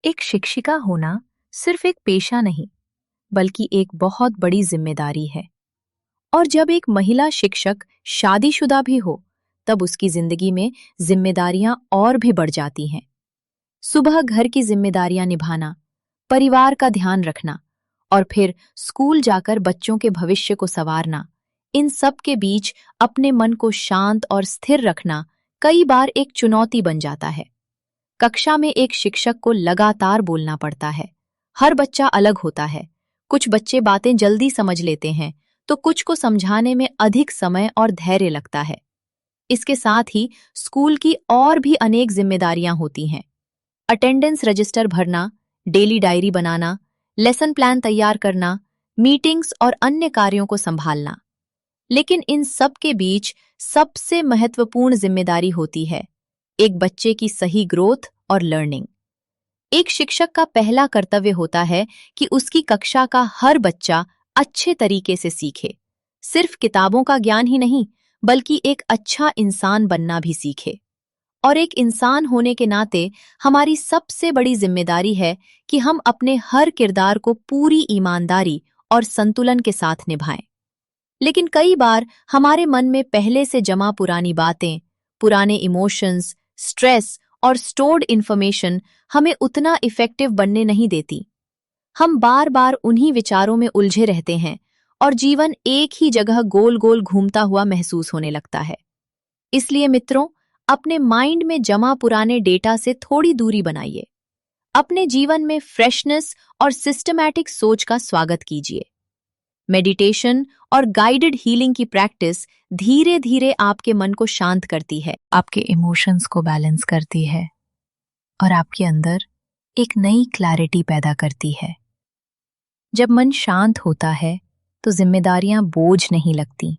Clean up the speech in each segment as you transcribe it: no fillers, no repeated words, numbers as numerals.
एक शिक्षिका होना सिर्फ एक पेशा नहीं, बल्कि एक बहुत बड़ी जिम्मेदारी है। और जब एक महिला शिक्षक शादीशुदा भी हो, तब उसकी जिंदगी में जिम्मेदारियां और भी बढ़ जाती हैं। सुबह घर की जिम्मेदारियां निभाना, परिवार का ध्यान रखना और फिर स्कूल जाकर बच्चों के भविष्य को संवारना, इन सब के बीच अपने मन को शांत और स्थिर रखना कई बार एक चुनौती बन जाता है। कक्षा में एक शिक्षक को लगातार बोलना पड़ता है। हर बच्चा अलग होता है। कुछ बच्चे बातें जल्दी समझ लेते हैं, तो कुछ को समझाने में अधिक समय और धैर्य लगता है। इसके साथ ही स्कूल की और भी अनेक जिम्मेदारियां होती हैं। अटेंडेंस रजिस्टर भरना, डेली डायरी बनाना, लेसन प्लान तैयार करना, मीटिंग्स और अन्य कार्यों को संभालना। लेकिन इन सब के बीच सबसे महत्वपूर्ण जिम्मेदारी होती है एक बच्चे की सही ग्रोथ और लर्निंग। एक शिक्षक का पहला कर्तव्य होता है कि उसकी कक्षा का हर बच्चा अच्छे तरीके से सीखे। सिर्फ किताबों का ज्ञान ही नहीं, बल्कि एक अच्छा इंसान बनना भी सीखे। और एक इंसान होने के नाते हमारी सबसे बड़ी जिम्मेदारी है कि हम अपने हर किरदार को पूरी ईमानदारी और संतुलन के साथ निभाएं। लेकिन कई बार हमारे मन में पहले से जमा पुरानी बातें, पुराने इमोशंस, स्ट्रेस और स्टोर्ड इंफॉर्मेशन हमें उतना इफेक्टिव बनने नहीं देती। हम बार बार उन्हीं विचारों में उलझे रहते हैं और जीवन एक ही जगह गोल गोल घूमता हुआ महसूस होने लगता है। इसलिए मित्रों, अपने माइंड में जमा पुराने डेटा से थोड़ी दूरी बनाइए। अपने जीवन में फ्रेशनेस और सिस्टमैटिक सोच का स्वागत कीजिए। मेडिटेशन और गाइडेड हीलिंग की प्रैक्टिस धीरे धीरे आपके मन को शांत करती है, आपके इमोशंस को बैलेंस करती है और आपके अंदर एक नई क्लैरिटी पैदा करती है। जब मन शांत होता है तो जिम्मेदारियां बोझ नहीं लगती,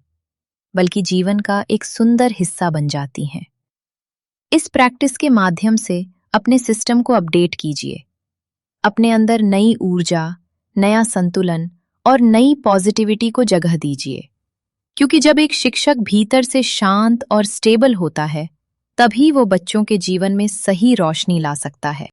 बल्कि जीवन का एक सुंदर हिस्सा बन जाती हैं। इस प्रैक्टिस के माध्यम से अपने सिस्टम को अपडेट कीजिए। अपने अंदर नई ऊर्जा, नया संतुलन और नई पॉजिटिविटी को जगह दीजिए। क्योंकि जब एक शिक्षक भीतर से शांत और स्टेबल होता है, तभी वो बच्चों के जीवन में सही रोशनी ला सकता है।